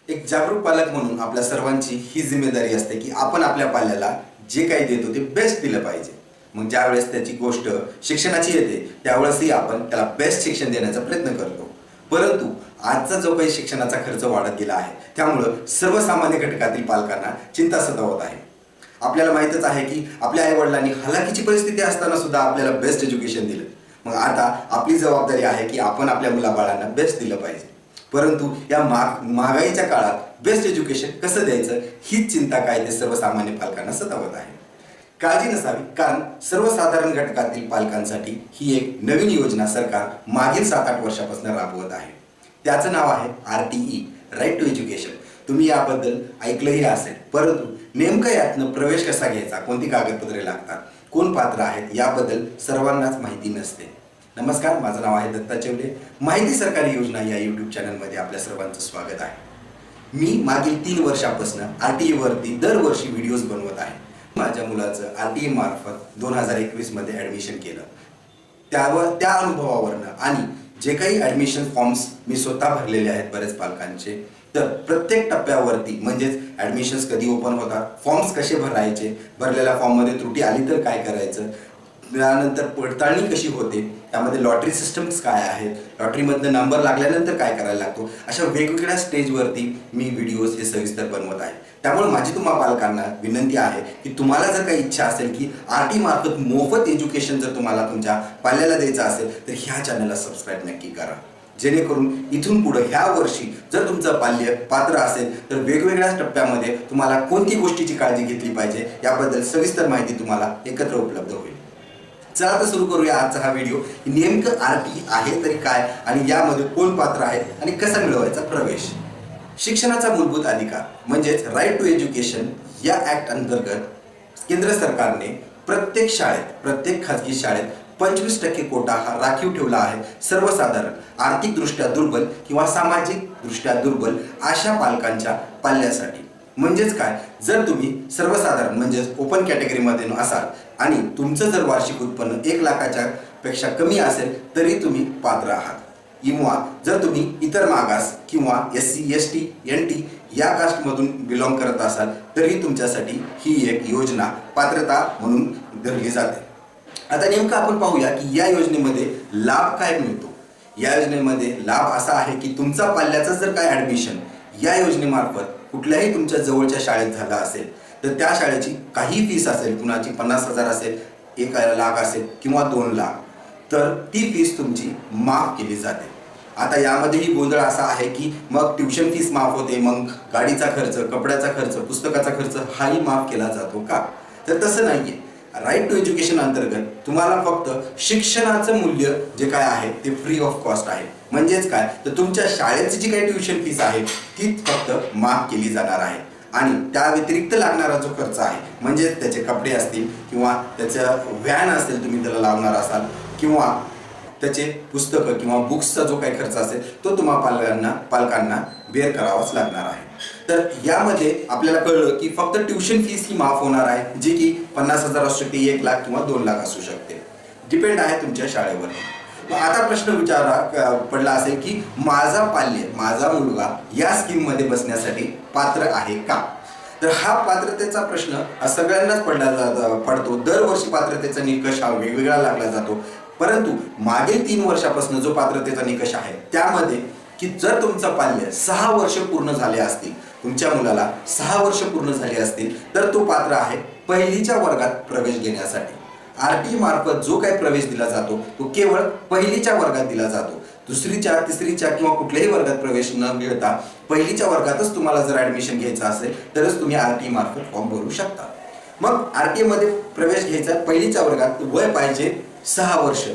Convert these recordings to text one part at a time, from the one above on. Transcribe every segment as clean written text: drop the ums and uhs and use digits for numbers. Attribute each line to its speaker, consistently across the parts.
Speaker 1: एक जागरूक पालक म्हणून आपल्या सर्वांची ही जिम्मेदारी असते की आपण आपल्या पाल्याला जे काही देतो ते बेस्ट दिलं पाहिजे. मग ज्यावेळेस त्याची गोष्ट शिक्षणाची येते त्यावेळेसही आपण त्याला बेस्ट शिक्षण देण्याचा प्रयत्न करतो. परंतु आजचा जो काही शिक्षणाचा खर्च वाढत गेला आहे त्यामुळं सर्वसामान्य घटकातील पालकांना चिंता सतावत आहे. आपल्याला माहीतच आहे की आपल्या आईवडिलांनी हलाखीची परिस्थिती असताना सुद्धा आपल्याला बेस्ट एज्युकेशन दिलं. मग आता आपली जबाबदारी आहे की आपण आपल्या मुलाबाळांना बेस्ट दिलं पाहिजे. परंतु या महागाईच्या काळात बेस्ट एज्युकेशन कसं द्यायचं हीच चिंता काय ते सर्वसामान्य पालकांना सतावत आहे. काळजी नसावी, कारण सर्वसाधारण घटकातील पालकांसाठी ही एक नवीन योजना सरकार मागील 7-8 वर्षापासून राबवत आहे. त्याचं नाव आहे RTE, राईट टू एज्युकेशन. तुम्ही याबद्दल ऐकलंही असेल, परंतु नेमकं यातनं प्रवेश कसा घ्यायचा, कोणती कागदपत्रे लागतात, कोण पात्र आहेत याबद्दल सर्वांनाच माहिती नसते. नमस्कार, माझं नाव आहे दत्ता चेवले. माहिती सरकारी योजना या यूट्यूब चॅनलमध्ये आपल्या सर्वांचं स्वागत आहे. मी मागील 3 वर्षापासून RTE वरती दरवर्षी व्हिडिओज बनवत आहे. माझ्या मुलाचं RTE मार्फत 2021 मध्ये ॲडमिशन केलं. त्या अनुभवावरनं आणि जे काही ॲडमिशन फॉर्म्स मी स्वतः भरलेले आहेत बरेच पालकांचे, तर प्रत्येक टप्प्यावरती म्हणजेच ॲडमिशन्स कधी ओपन होतात, फॉर्म्स कसे भरायचे, भरलेल्या फॉर्ममध्ये त्रुटी आली तर काय करायचं, त्यानंतर पडताळणी कशी होते, त्यामध्ये लॉटरी सिस्टम्स काय आहेत, लॉटरीमधनं नंबर लागल्यानंतर काय करायला लागतो, अशा वेगवेगळ्या स्टेजवरती मी व्हिडिओज हे सविस्तर बनवत आहे. त्यामुळे माझी तुम्हा पालकांना विनंती आहे की तुम्हाला जर काही इच्छा असेल की RTE मार्फत मोफत एज्युकेशन जर तुम्हाला तुमच्या पाल्याला द्यायचं असेल तर ह्या चॅनलला सबस्क्राईब नक्की करा, जेणेकरून इथून पुढे ह्या वर्षी जर तुमचं पाल्य पात्र असेल तर वेगवेगळ्या टप्प्यामध्ये तुम्हाला कोणती गोष्टीची काळजी घेतली पाहिजे याबद्दल सविस्तर माहिती तुम्हाला एकत्र उपलब्ध होईल. चला तर सुरू करूया आजचा हा व्हिडिओ. नेमकं RTE आहे तरी काय आणि यामध्ये कोण पात्र आहे आणि कसा मिळवायचा प्रवेश. शिक्षणाचा मूलभूत अधिकार म्हणजेच राईट टू एज्युकेशन या ऍक्ट अंतर्गत केंद्र सरकारने प्रत्येक शाळेत, प्रत्येक खाजगी शाळेत 25% कोटा हा राखीव ठेवला आहे सर्वसाधारण आर्थिकदृष्ट्या दुर्बल किंवा सामाजिकदृष्ट्या दुर्बल अशा पालकांच्या पाल्यासाठी. म्हणजेच काय, जर तुम्ही सर्वसाधारण म्हणजेच ओपन कॅटेगरीमध्ये असाल आणि तुमचं जर वार्षिक उत्पन्न 1 लाखाच्या पेक्षा कमी असेल तरी तुम्ही पात्र आहात. किंवा जर तुम्ही इतर मागास किंवा SC, ST, NT या कास्टमधून बिलॉंग करत असाल तरी तुमच्यासाठी ही एक योजना पात्रता म्हणून धरली जाते. आता नेमकं आपण पाहूया की या योजनेमध्ये लाभ काय मिळतो. या योजनेमध्ये लाभ असा आहे की तुमचा पाल्याचं जर काय ॲडमिशन या योजनेमार्फत कुठल्याही तुमच्या जवळच्या शाळेत झाला असेल तर त्या शाळेची काही फीस असेल, कुणाची 50,000 असेल, 1 लाख असेल किंवा 2 लाख, तर ती फीस तुमची माफ केली जाते. आता यामध्येही गोंधळ असा आहे की मग ट्युशन फीस माफ होते, मग गाडीचा खर्च, कपड्याचा खर्च, पुस्तकाचा खर्च हाही माफ केला जातो का, तर तसं नाहीये. राईट टू एज्युकेशन अंतर्गत तुम्हाला फक्त शिक्षणाचं मूल्य जे काय आहे ते फ्री ऑफ कॉस्ट आहे. म्हणजेच काय, तर तुमच्या शाळेची जी काही ट्युशन फीस आहे तीच फक्त माफ केली जाणार आहे आणि त्या व्यतिरिक्त लागणारा जो खर्च आहे म्हणजे त्याचे कपडे असतील किंवा त्याचं व्हॅन असेल, तुम्ही त्याला लावणार असाल, किंवा त्याचे पुस्तकं किंवा बुक्सचा जो काही खर्च असेल तो तुम्हा पालकांना बेअर करावाच लागणार आहे. तर यामध्ये आपल्याला कळलं की फक्त ट्युशन फीस ही माफ होणार आहे, जी की 50,000 असू शकते, 1 लाख किंवा 2 लाख असू शकते, डिपेंड आहे तुमच्या शाळेवर. मग आता प्रश्न पडला असेल की माझा पाल्य, माझा मुलगा या स्कीममध्ये बसण्यासाठी पात्र आहे का. तर हा पात्रतेचा प्रश्न सगळ्यांनाच पडतो. दरवर्षी पात्रतेचा निकष हा वेगवेगळा लागला जातो. परंतु मागील 3 वर्षापासून जो पात्रतेचा निकष आहे त्यामध्ये की जर तुमचं पाल्य 6 वर्ष पूर्ण झाले असतील, तुमच्या मुलाला 6 वर्ष पूर्ण झाले असतील तर तो पात्र आहे पहिलीच्या वर्गात प्रवेश घेण्यासाठी. RTE मार्फत जो काही प्रवेश दिला जातो तो केवळ पहिलीच्या वर्गात दिला जातो. दुसरीच्या, तिसरीच्या किंवा कुठल्याही वर्गात प्रवेश न मिळता पहिलीच्या वर्गातच तुम्हाला जर ॲडमिशन घ्यायचं असेल तरच तुम्ही RTE मार्फत फॉर्म भरू शकता. मग RTE मध्ये प्रवेश घ्यायचा पहिलीच्या वर्गात वय पाहिजे 6 वर्ष.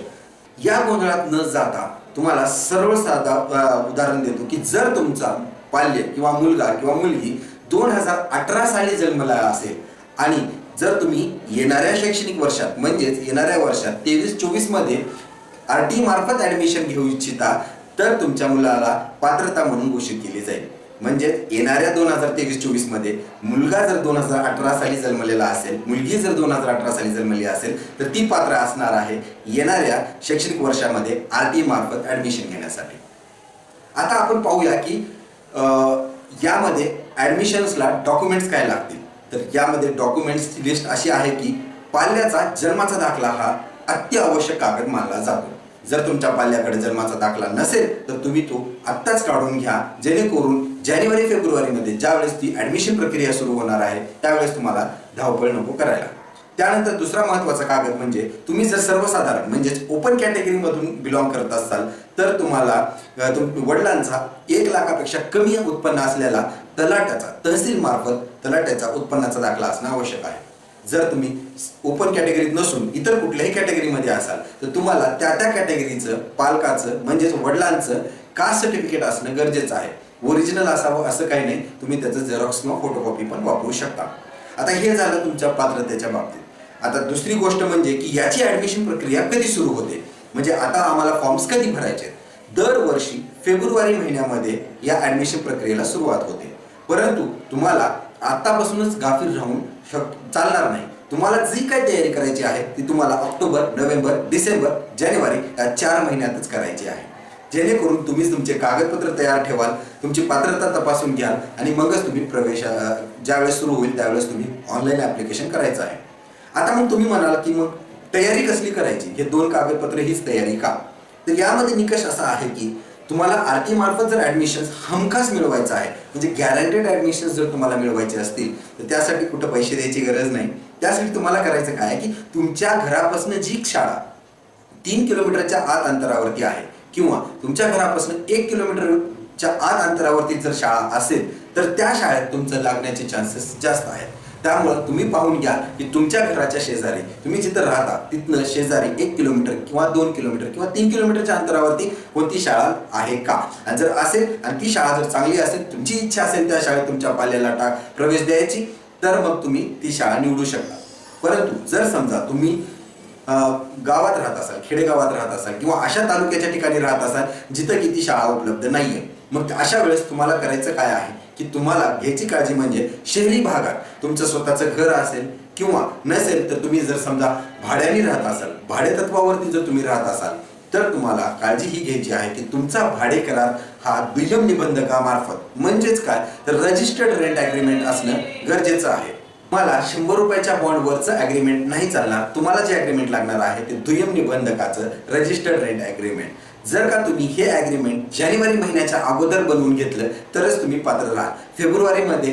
Speaker 1: या गोंधळात न जाता तुम्हाला सरळ साधा उदाहरण देतो की जर तुमचा पाल्य किंवा मुलगा किंवा मुलगी 2018 साली जन्मला असेल आणि जर तुम्ही येणाऱ्या शैक्षणिक वर्षात म्हणजेच येणाऱ्या वर्षात 23-24 मध्ये RTE मार्फत ॲडमिशन घेऊ इच्छिता तर तुमच्या मुलाला पात्रता म्हणून घोषित केली जाईल. म्हणजे येणाऱ्या 2023-24 मध्ये मुलगा जर 2018 साली जन्मलेला असेल, मुलगी जर 2018 साली जन्मली असेल तर ती पात्र असणार आहे येणाऱ्या शैक्षणिक वर्षामध्ये RTE मार्फत ॲडमिशन घेण्यासाठी. आता आपण पाहूया की यामध्ये ॲडमिशन्सला डॉक्युमेंट्स काय लागतील, तर यामध्ये डॉक्युमेंट्सची लिस्ट अशी आहे की पाल्याचा जन्माचा दाखला हा अत्यावश्यक कागद मानला जातो. जर तुमच्या पाल्याकडे जन्माचा दाखला नसेल तर तुम्ही तो आत्ताच काढून घ्या, जेणेकरून जानेवारी फेब्रुवारीमध्ये ज्यावेळेस ती ॲडमिशन प्रक्रिया सुरू होणार आहे त्यावेळेस तुम्हाला धावपळ नको करायला. त्यानंतर दुसरा महत्त्वाचा कागद म्हणजे तुम्ही जर सर्वसाधारण म्हणजेच ओपन कॅटेगरीमधून बिलॉंग करत असाल तर तुम्हाला वडिलांचा 1 लाखापेक्षा कमी उत्पन्न असलेला तहसील मार्फत तलाट्याचा उत्पन्नाचा दाखला असणं आवश्यक आहे. जर तुम्ही ओपन कॅटेगरीत नसून इतर कुठल्याही कॅटेगरीमध्ये असाल तर तुम्हाला त्या कॅटेगरीचं पालकाचं म्हणजेच वडिलांचं कास्ट सर्टिफिकेट असणं गरजेचं आहे. ओरिजिनल असावं असं काही नाही, तुम्ही त्याचं झेरॉक्स किंवा फोटोकॉपी पण वापरू शकता. आता हे झालं तुमच्या पात्रतेच्या बाबतीत. आता दुसरी गोष्ट म्हणजे की याची ॲडमिशन प्रक्रिया कधी सुरू होते, म्हणजे आता आम्हाला फॉर्म्स कधी भरायचे. दरवर्षी फेब्रुवारी महिन्यामध्ये या ॲडमिशन प्रक्रियेला सुरुवात होते. परंतु तुम्हाला आतापासूनच गाफील राहून चालणार नाही. तुम्हाला जी काही तयारी करायची आहे ती तुम्हाला ऑक्टोबर, नोव्हेंबर, डिसेंबर, जानेवारी या 4 महिन्यातच करायची आहे. जेणेकरून तुम्ही तुमचे कागदपत्र तयार ठेवाल, तुमची पात्रता तपासून घ्याल आणि मगच तुम्ही ज्यावेळेस सुरू होईल त्यावेळेस तुम्ही ऑनलाईन ॲप्लिकेशन करायचं आहे. आता मग तुम्ही म्हणाल की मग तयारी कसली करायची, हे 2 कागदपत्र हीच तयारी का, तर यामध्ये निकष असा आहे की तुम्हाला RT मार्फत जर ॲडमिशन्स हमखास मिळवायचं आहे, म्हणजे गॅरंटेड ॲडमिशन्स जर तुम्हाला मिळवायचे असतील तर त्यासाठी कुठं पैसे द्यायची गरज नाही. त्यासाठी तुम्हाला करायचं काय की तुमच्या घरापासून जी शाळा 3 किलोमीटरच्या आत अंतरावरती आहे किंवा तुमच्या घरापासून 1 किलोमीटरच्या आत अंतरावरती जर शाळा असेल तर त्या शाळेत तुमचं लागण्याचे चान्सेस जास्त आहेत. त्यामुळं तुम्ही पाहून घ्या की तुमच्या घराच्या शेजारी तुम्ही जिथं राहता तिथनं शेजारी 1 किलोमीटर किंवा 2 किलोमीटर किंवा 3 किलोमीटरच्या अंतरावरती कोणती शाळा आहे का, आणि जर असेल आणि ती शाळा जर चांगली असेल, तुमची इच्छा असेल त्या शाळेत तुमच्या पाल्याला प्रवेश द्यायची, तर मग तुम्ही ती शाळा निवडू शकता. परंतु जर समजा तुम्ही गावात राहत असाल, खेडेगावात राहत असाल किंवा अशा तालुक्याच्या ठिकाणी राहत असाल जिथं की ती शाळा उपलब्ध नाहीये, मग अशा वेळेस तुम्हाला करायचं काय आहे की तुम्हाला घ्यायची काळजी म्हणजे शहरी भागात तुमचं स्वतःचं घर असेल किंवा नसेल तर तुम्ही जर समजा भाड्याने राहत असाल, भाडेतत्वावरती जर तुम्ही राहत असाल तर तुम्हाला काळजी ही घ्यायची आहे की तुमचा भाडे करार हा दुय्यम निबंधकामार्फत म्हणजेच काय तर रजिस्टर्ड रेंट ॲग्रीमेंट असणं गरजेचं आहे. तुम्हाला 100 रुपयाच्या बॉन्डवरचं ॲग्रीमेंट नाही चालणार. तुम्हाला जे ॲग्रीमेंट लागणार आहे ते दुय्यम निबंधकाचं रजिस्टर्ड रेंट ॲग्रीमेंट. जर का तुम्ही हे ॲग्रीमेंट जानेवारी महिन्याच्या अगोदर बनवून घेतलं तरच तुम्ही पात्र राहाल. फेब्रुवारीमध्ये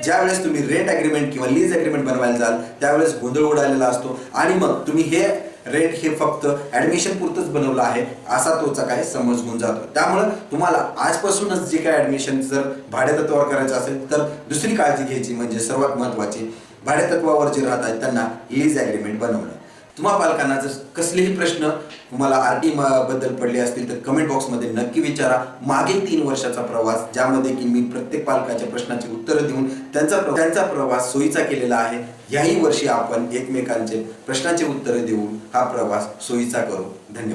Speaker 1: ज्यावेळेस तुम्ही रेंट ॲग्रीमेंट किंवा लीज ॲग्रीमेंट बनवायला जाल त्यावेळेस गोंधळ उडालेला असतो आणि मग तुम्ही हे रेंट हे फक्त ॲडमिशन पुरतंच बनवलं आहे असा तोचा काय समज होऊन जातो. त्यामुळं तुम्हाला आजपासूनच जे काय ॲडमिशन जर भाडेतत्वावर करायचं असेल तर दुसरी काळजी घ्यायची म्हणजे सर्वात महत्त्वाची, भाडेतत्वावर जे राहत आहेत त्यांना लीज ॲग्रीमेंट बनवणं. तुम्हा पालकांना जर कसलेही प्रश्न तुम्हाला RT बद्दल पडले असतील तर कमेंट बॉक्समध्ये नक्की विचारा. मागील 3 वर्षाचा प्रवास ज्यामध्ये की मी प्रत्येक पालकाच्या प्रश्नाची उत्तरं देऊन त्यांचा प्रवास सोयीचा केलेला आहे. याही वर्षी आपण एकमेकांचे प्रश्नाचे उत्तरं देऊन हा प्रवास सोयीचा करू. धन्यवाद.